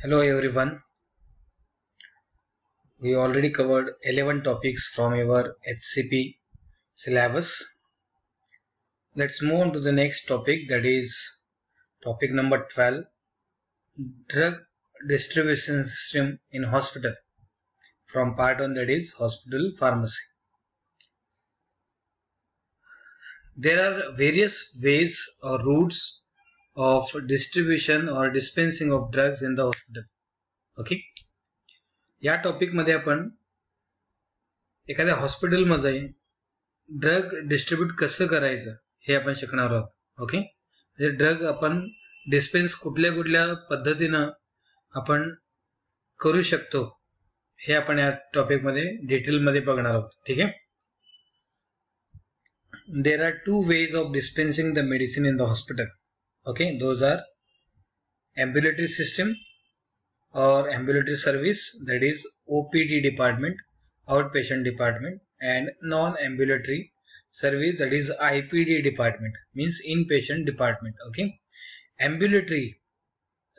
Hello everyone. We already covered 11 topics from our HCP syllabus. Let's move on to the next topic, that is topic number 12, drug distribution system in hospital, from part 1, that is hospital pharmacy. There are various ways or routes of distribution or dispensing of drugs in the hospital. Okay. या topic मध्ये आपण एखाद्या hospital मध्ये drug distribute कसं करायचं हे आपण शिकणार आहोत. ओके, म्हणजे ड्रग आपण डिस्पेन्स कुठल्या कुठल्या पद्धतीनं आपण करू शकतो हे आपण या टॉपिक मध्ये डिटेल मध्ये बघणार आहोत. ठीक आहे. There are two ways of dispensing the medicine in the hospital. Okay, those are ambulatory system or ambulatory service, that is OPD department, outpatient department, and non-ambulatory service, that is IPD department, means inpatient department. Okay, ambulatory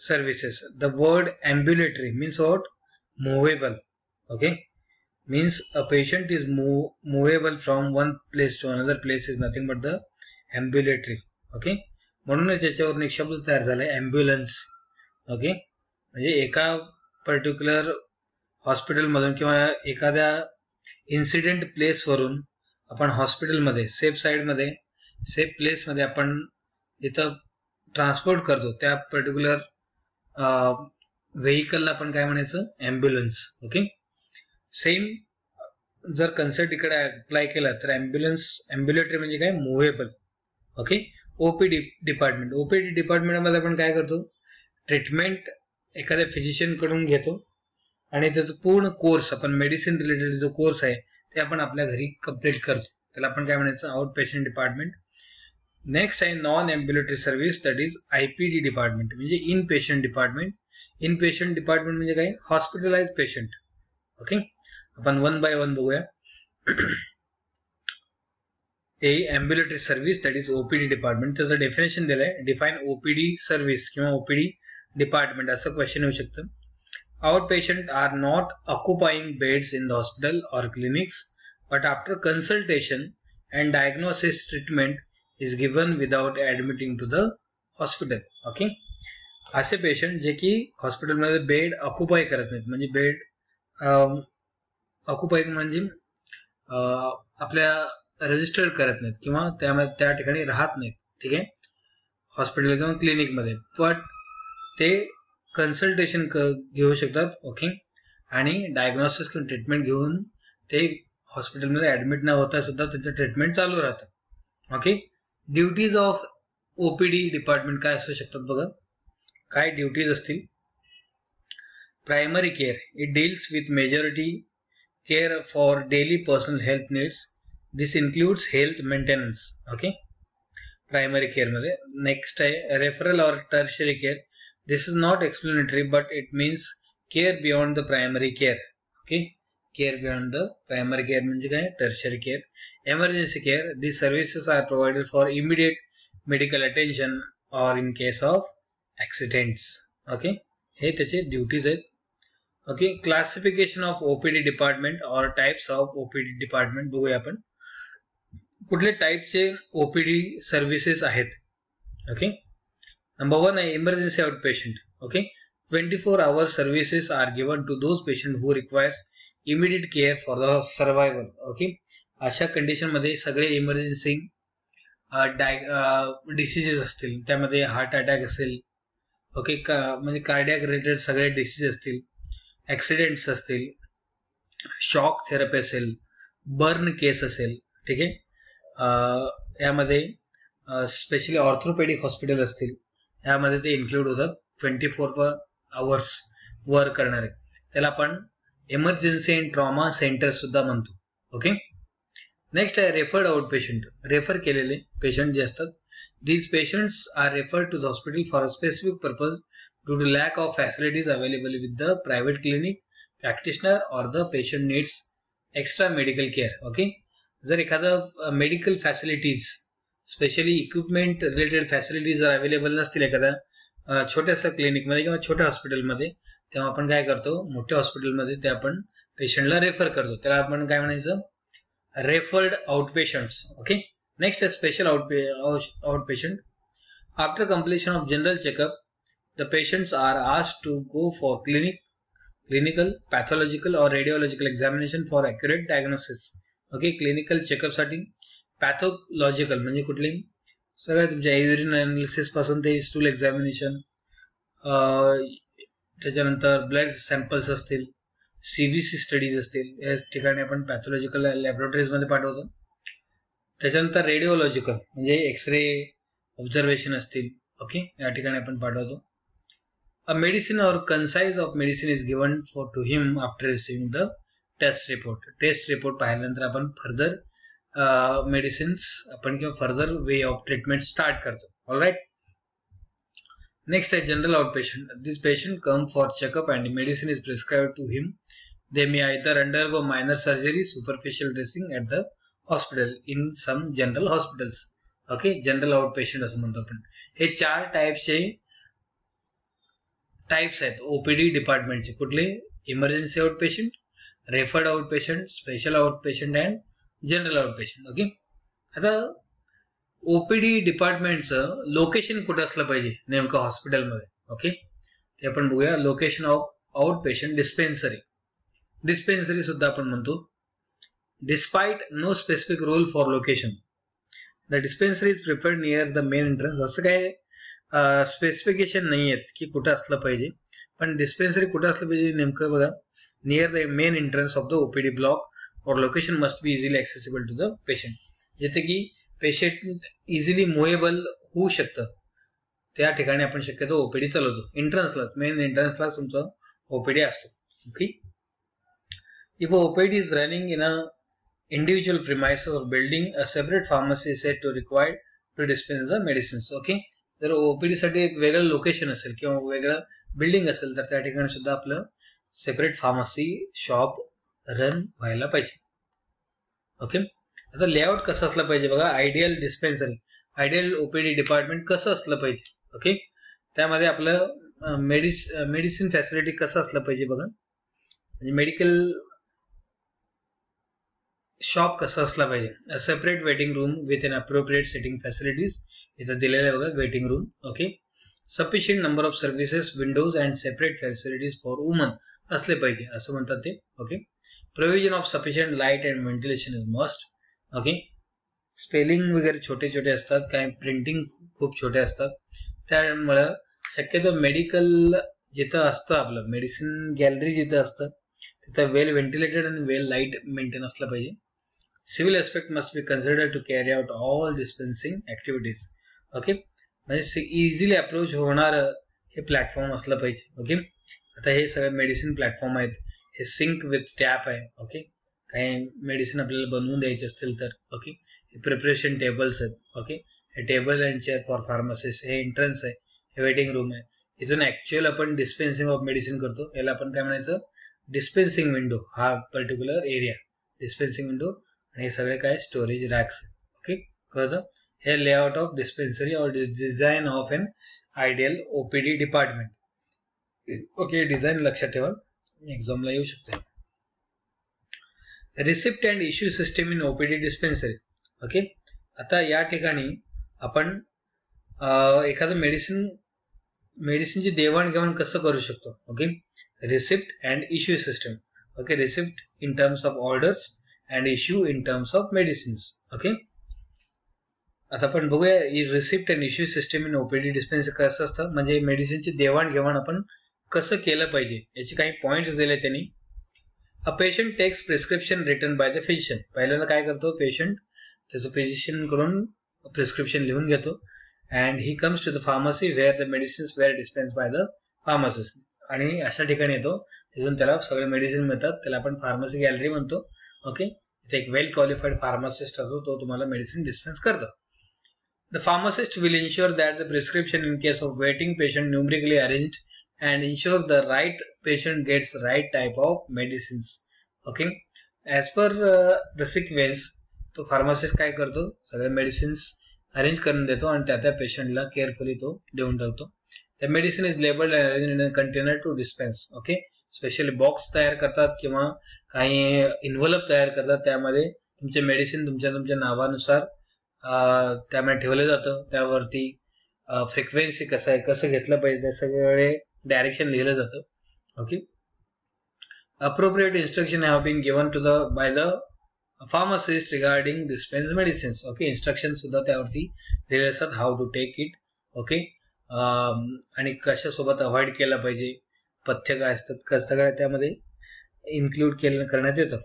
services, the word ambulatory means what? Movable. Okay, means a patient is movable from one place to another place is nothing but the ambulatory. Okay, म्हणूनच याच्यावर एक शब्द तयार झालाय, ambulance. Okay, म्हणजे एका particular hospital मधून किंवा एखाद्या इन्सिडेंट प्लेस वरून आपण हॉस्पिटल मध्ये सेफ साइड मध्ये सेफ प्लेस मध्ये आपण इथं ट्रान्सपोर्ट करतो, त्या पर्टिक्युलर व्हेकलला आपण काय म्हणायचं? ॲम्ब्युलन्स. ओके, सेम जर कन्सेप्ट इकडे अप्लाय केला तर ॲम्ब्युलेटरी म्हणजे काय? Movable. Okay, OPD department. OPD department मध्ये आपण काय करतो? ट्रीटमेंट एखाद्या फिजिशियन कडून घेतो आणि त्याचं पूर्ण कोर्स आपण मेडिसिन रिलेटेड जो कोर्स आहे ते आपण आपल्या घरी कंप्लीट करतो, त्याला आपण काय म्हणायचं? Out patient department. नेक्स्ट आहे non ambulatory service, that is IPD department, म्हणजे in patient department. In patient department म्हणजे काय? Hospitalise patient. ओके, आपण वन बाय वन बघूया. ambulatory service, that is OPD department. त्याचं डेफिनेशन दिलंय, डिफाइन OPD सर्व्हिस किंवा OPD department असं question येऊ शकतं. Out patient are not occupying beds in the hospital or clinics, but after consultation and diagnosis treatment is given without admitting to the hospital. Okay, असे patient जे की हॉस्पिटलमध्ये bed occupy करत नाहीत, म्हणजे बेड ऑक्युपाय म्हणजे आपल्या रजिस्टर करत नाहीत किंवा त्या ठिकाणी राहत नाहीत. ठीक आहे, हॉस्पिटल किंवा क्लिनिक मध्ये, पण ते कन्सल्टेशन घेऊ शकतात. ओके, आणि डायग्नोसिस किंवा ट्रीटमेंट घेऊन ते हॉस्पिटलमध्ये ऍडमिट न होता सुद्धा त्यांचं ट्रीटमेंट चालू राहतं. Okay, duties of OPD department काय असू शकतात बघा. काय ड्युटीज असतील? Primary care, it deals with majority care for daily personal health needs. This includes health maintenance. Okay, primary care मध्ये. Next आहे referral or tertiary care. This is not explanatory, but it means care beyond the primary care. Okay, care beyond the primary care म्हणजे काय? tertiary care. Emergency care, these services are provided for immediate medical attention or in case of accidents. Okay, हे त्याचे duties आहेत. Okay, classification of OPD department और types of OPD department बघूया आपण. कुठले टाइपचे ओपीडी सर्व्हिसेस आहेत? ओके, नंबर 1 आहे emergency out patient. Okay, 24 hour services are given to those patient who requires immediate care for the survival. Okay, अशा condition मध्ये सगळे इमर्जन्सी डिसीजेस असतील, त्यामध्ये हार्ट अटॅक असेल, ओके, म्हणजे कार्डियाक रिलेटेड सगळे डिसीज असतील, ऍक्सिडेंट्स असतील, शॉक थेरपी असेल, बर्न केस असेल. ठीक आहे, यामध्ये स्पेशली ऑर्थोपेडिक हॉस्पिटल असतील, यामध्ये ते इन्क्लूड होतात. 24 hours वर्क करणारे, त्याला आपण इमर्जन्सी अँड ट्रॉमा सेंटर सुद्धा म्हणतो. ओके, नेक्स्ट आहे रेफर्ड आउट पेशंट, रेफर केलेले पेशंट जे असतात. These patients are referred to the hospital for a specific purpose due to lack of facilities available with the private clinic practitioner or the patient needs extra medical care. Okay, जर एखादं medical facilities, specially equipment related facilities जर available नसतील एखाद्या छोट्याशा क्लिनिकमध्ये किंवा छोट्या हॉस्पिटलमध्ये, तेव्हा आपण काय करतो, मोठ्या हॉस्पिटलमध्ये ते आपण पेशंटला रेफर करतो, त्याला आपण काय म्हणायचं, रेफर्ड आउटपेशंट्स. ओके. नेक्स्ट आहे special outpatient. After completion of general checkup, the patients are asked to go for clinical, pathological or radiological examination for accurate diagnosis. Okay. Clinical checkup साठी, पॅथोलॉजिकल म्हणजे कुठली, सगळ्या तुमच्या युरिन अनालिसिस पासून ते stool examination, त्याच्यानंतर blood samples असतील, CBC studies असतील, या ठिकाणी आपण पॅथोलॉजिकल लॅबोरेटरीज मध्ये पाठवतो. त्याच्यानंतर रेडिओलॉजिकल म्हणजे एक्सरे ऑब्झर्वेशन असतील. ओके. या ठिकाणी आपण पाठवतो. A medicine or concise of medicine is given for to him after receiving the test report. Test report पाहिल्यानंतर आपण फर्दर मेडिसिन्स आपण किंवा further way of treatment start करतो. ऑलराइट. नेक्स्ट आहे general outpatient. This patient come for checkup and medicine is prescribed to him. They may either undergo minor surgery, superficial dressing at the hospital in some general hospitals. Okay. General out patient असं म्हणतो आपण. हे 4 types आहेत OPD डिपार्टमेंटचे. कुठले, emergency out patient, referred out patient, special out patient and general out patient. Okay. आता OPD डिपार्टमेंटचं location कुठं असलं पाहिजे नेमकं हॉस्पिटलमध्ये. ओके. ते आपण बघूया. Location of out patient dispensary. Dispensary सुद्धा आपण म्हणतो. Despite no specific rule for location, the dispensary is preferred near the main entrance. असं काय स्पेसिफिकेशन नाही आहेत की कुठं असलं पाहिजे, पण डिस्पेन्सरी कुठं असलं पाहिजे नेमकं बघा. Near the main entrance of the OPD block or location must be easily accessible to the patient. जिथे की पेशंट इझिली मुव्हेबल होऊ शकतं त्या ठिकाणी आपण शक्यतो ओपीडी चालवतो. एंट्रन्सला, मेन एंट्रन्सला तुमचं ओपीडी असतो. Okay. If OPD is running in a individual premises or building, a separate pharmacy is said to required to dispense the medicines. Okay. जर ओपीडी साठी एक वेगळं लोकेशन असेल किंवा वेगळं बिल्डिंग असेल तर त्या ठिकाणी सुद्धा आपलं सेपरेट फार्मसी शॉप रन व्हायला पाहिजे. ओके. आता लेआउट कसं असलं पाहिजे बघा. Ideal dispensary, ideal OPD department कसं असलं पाहिजे. ओके. त्यामध्ये आपलं मेडिसिन फॅसिलिटी कसं असलं पाहिजे बघा. म्हणजे मेडिकल शॉप कसं असला पाहिजे. A separate waiting room with an appropriate sitting facilities. इथं दिलेलं आहे बघा waiting room. Okay. Sufficient number of services, Windows and separate facilities for woman असले पाहिजे असं म्हणतात ते. Okay. Provision of sufficient light and ventilation is must. Okay. Spelling वगैरे छोटे छोटे असतात, काही प्रिंटिंग खूप छोटे असतात, त्यामुळे शक्यतो मेडिकल जिथं असतं आपलं मेडिसिन गॅलरी जिथं असतं तिथं वेल व्हेंटिलेटेड आणि वेल लाईट मेंटेन असलं पाहिजे. Civil aspect must be considered to carry out all dispensing activities. Okay. म्हणजे इझिली अप्रोच होणार हे प्लॅटफॉर्म असलं पाहिजे. ओके. आता हे सगळे मेडिसिन प्लॅटफॉर्म आहेत. हे सिंक विथ टॅप आहे. ओके. काही मेडिसिन आपल्याला बनवून द्यायचे असतील तर. ओके. हे प्रिपरेशन टेबल्स आहेत. ओके. हे table and chair for pharmacist. हे एंट्रन्स आहे. हे वेटिंग रूम आहे. इथून ऍक्च्युअल आपण डिस्पेन्सिंग ऑफ मेडिसिन करतो. याला आपण काय म्हणायचं, डिस्पेन्सिंग विंडो. हा पर्टिक्युलर एरिया डिस्पेन्सिंग विंडो. आणि हे सगळे काय स्टोरेज रॅक्स. ओके. कळतं. हे लेआउट ऑफ डिस्पेन्सरी और design of an ideal OPD department. Okay. Design लक्षात ठेवा, एक्झामला येऊ शकते. Receipt and issue system in OPD dispensary. Okay. आता या ठिकाणी आपण एखादं मेडिसिनची देवाणघेवाण कसं करू शकतो. Okay. Receipt and issue system. Okay. Receipt in terms of orders and issue in terms of medicines. Okay. आता आपण बघूया receipt and issue system in OPD dispensary कसं असतं, म्हणजे मेडिसिनची देवाणघेवाण आपण कसं केलं पाहिजे याचे काही पॉइंट्स दिले त्यांनी. A patient takes prescription written by the physician. पहिल्यांदा काय करतो पेशंट, त्याचं फिजिशियन कडून प्रिस्क्रिप्शन लिहून घेतो and he comes to the pharmacy where the medicines were dispense by the pharmacist. आणि अशा ठिकाणी येतो तिथून त्याला सगळे मेडिसिन मिळतात. त्याला आपण फार्मसी गॅलरी म्हणतो. ओके. इथे एक वेल क्वालिफाईड फार्मासिस्ट असतो, तो तुम्हाला मेडिसिन डिस्पेन्स करतो. The pharmacist will ensure that the prescription in case of waiting patient numerically arranged and ensure the right patient gets right type of medicines. Okay. As per the sequence तो pharmacist काय करतो, सगळे medicines arrange करून देतो आणि त्या पेशंटला carefully तो देऊन टाकतो. The medicine is labelled in a container to dispense. Okay, specially box तयार करतात किंवा काही इन्व्हलप तयार करतात, त्यामध्ये तुमचे मेडिसिन तुमच्या नावानुसार त्यामध्ये ठेवलं जातं. त्यावरती फ्रिक्वेन्सी कसं आहे, कसं घेतलं पाहिजे, सगळे डायरेक्शन लिहिलं जातं. Okay, appropriate instruction have been given to by the pharmacist regarding dispense medicines. Okay, instructions सुद्धा त्यावरती दिलेले असतात, how to take it. Okay, आणि कशा सोबत अवॉइड केला पाहिजे, पथ्य काय असतात, सगळं त्यामध्ये इन्क्लूड करण्यात येतं.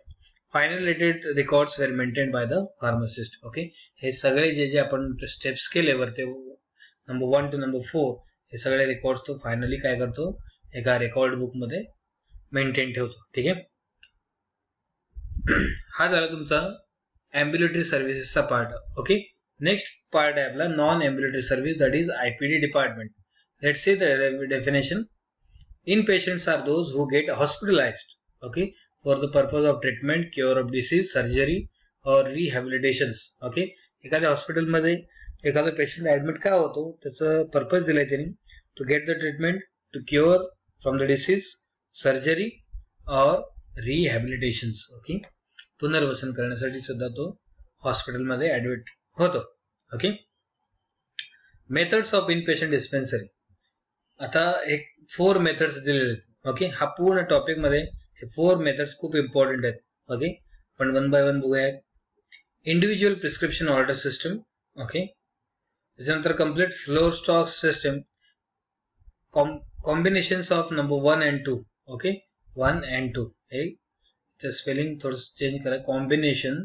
Final related records were maintain by the pharmacist. Okay, हे सगळे जे आपण स्टेप्स केले वरते नंबर 1 to नंबर 4, हे सगळे रेकॉर्ड्स तो फायनली काय करतो, एका रेकॉर्ड बुक मध्ये मेंटेन ठेवतो. ठीक आहे, हा झाला तुमचा एम्ब्युलेटरी सर्व्हिसेसचा पार्ट. ओके, नेक्स्ट पार्ट आहे आपला non ambulatory service, that is IPD department. Let's see the definition. Inpatients are those who get hospitalized, okay, for the purpose of treatment, cure of disease, surgery or rehabilitations. Okay, एखाद्या हॉस्पिटलमध्ये एखादा patient admit का होतो, त्याचं purpose दिलाय त्यांनी, to get the treatment, to cure from the disease, surgery और rehabilitations. Okay, पुनर्वसन करण्यासाठी सुद्धा तो हॉस्पिटलमध्ये ऍडमिट होतो. Okay, methods of inpatient dispensary. आता एक 4 मेथड्स दिलेले आहेत. ओके, हा पूर्ण टॉपिक मध्ये हे 4 मेथड्स खूप इम्पॉर्टंट आहेत. ओके, पण 1 by 1 बघूया. Individual prescription order system. Okay, त्याच्यानंतर complete floor stock system, combinations of number 1 and 2. Okay, 1 and 2 हे स्पेलिंग थोडं चेंज करा, combination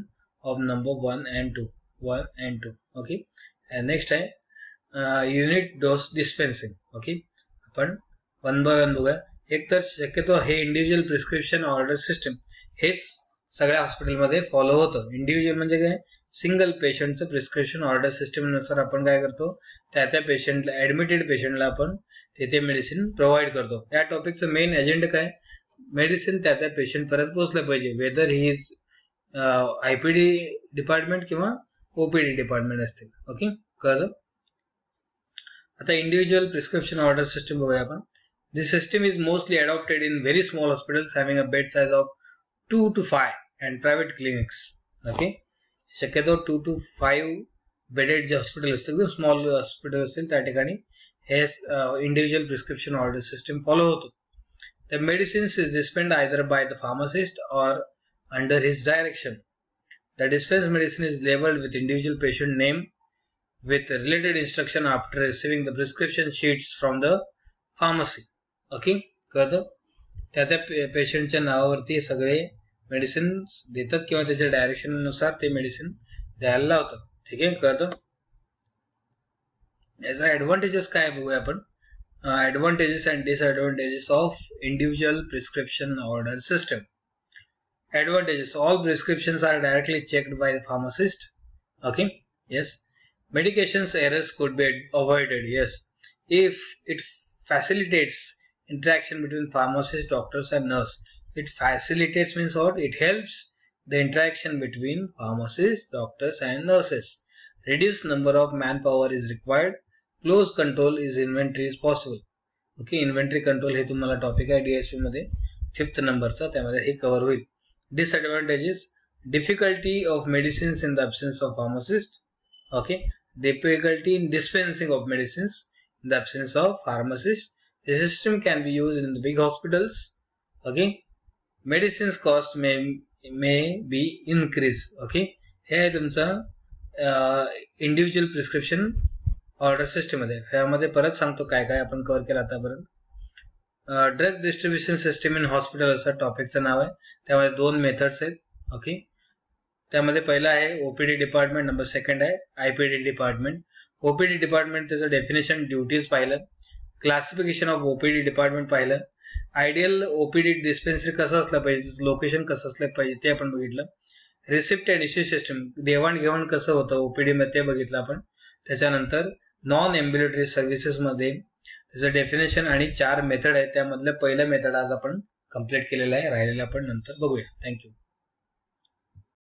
of number 1 and 2, 1 and 2. Okay, next आहे युनिट डोस डिस्पेन्सिंग. ओके, आपण 1 by 1 बघूया. एक तर शक्यतो हे इंडिव्हिज्युअल प्रिस्क्रिप्शन ऑर्डर सिस्टम हेच सगळ्या हॉस्पिटलमध्ये फॉलो होतं. इंडिव्हिज्युअल म्हणजे काय, सिंगल पेशंटचं प्रिस्क्रिप्शन ऑर्डर सिस्टम नुसार आपण काय करतो, त्या पेशंटला, ऍडमिटेड पेशंटला आपण ते मेडिसिन प्रोव्हाइड करतो. या टॉपिकचं मेन एजेंडा काय, मेडिसिन त्या पेशंट पर्यंत पोहोचलं पाहिजे, whether he is IPD department किंवा OPD डिपार्टमेंट असतील. ओके, कळलं. आता इंडिव्हिज्युअल प्रिस्क्रिप्शन ऑर्डर सिस्टम बघूया आपण. This system is mostly adopted in very small hospitals having a bed size of 2 to 5 and private clinics. Okay, शक्यतो 2 to 5 bedded जे hospital असतील, small hospital असतील, त्या ठिकाणी हे individual prescription order system follow होतो. The medicines is dispensed either by the pharmacist or under his direction. The dispense medicine is labelled with individual patient name with related instruction after receiving the prescription sheets from the pharmacy. Okay, कळतं. त्या पेशंटच्या नावावरती सगळे medicine देतात किंवा त्याच्या direction नुसार ते मेडिसिन द्यायला लावतात. ठीक आहे, कळतं. याचा ऍडव्हान्टेजेस काय बघूया आपण. Advantages and disadvantages of individual prescription order system. Advantages: all prescriptions are directly checked by the pharmacist. Okay, yes. Medications errors could be avoided. Yes, if it facilitates interaction between pharmacist, doctors and nurse. It facilitates means what? It helps the interaction between pharmacists, doctors and nurses. Reduced number of manpower is required. Close control is inventory is possible. Okay, inventory control हे तुम्हाला topic आहे DSP मध्ये 5th नंबरचा, त्यामध्ये हे cover होईल. Disadvantages: difficulty of medicines in the absence of pharmacist. Okay, difficulty in dispensing of medicines in the absence of pharmacist. The system can be used in the big hospitals. Okay, medicines cost may be increase. Okay, हे आहे तुमचा individual prescription order system मध्ये. ह्यामध्ये परत सांगतो काय काय आपण कव्हर केलं आतापर्यंत. Drug distribution system in hospital असं टॉपिकचं नाव आहे. त्यामध्ये 2 मेथड्स आहेत. ओके, त्यामध्ये पहिला आहे OPD डिपार्टमेंट, नंबर 2 आहे IPD डिपार्टमेंट. OPD डिपार्टमेंट त्याचं डेफिनेशन, ड्युटीज पाहिलं, क्लासिफिकेशन ऑफ OPD डिपार्टमेंट पाहिलं, आयडियल OPD डिस्पेन्सरी कसं असलं पाहिजे, लोकेशन कसं असलं पाहिजे ते आपण बघितलं. रिसिप्ट अँड इश्यू सिस्टम, देवाणघेवाण कसं होतं OPD मध्ये ते बघितलं आपण. त्याच्यानंतर नॉन एम्ब्युलेटरी सर्व्हिसेस मध्ये त्याचं डेफिनेशन आणि 4 मेथड आहे. त्यामधलं पहिलं मेथड आज आपण कम्प्लीट केलेलं आहे, राहिलेलं आपण नंतर बघूया. थँक्यू.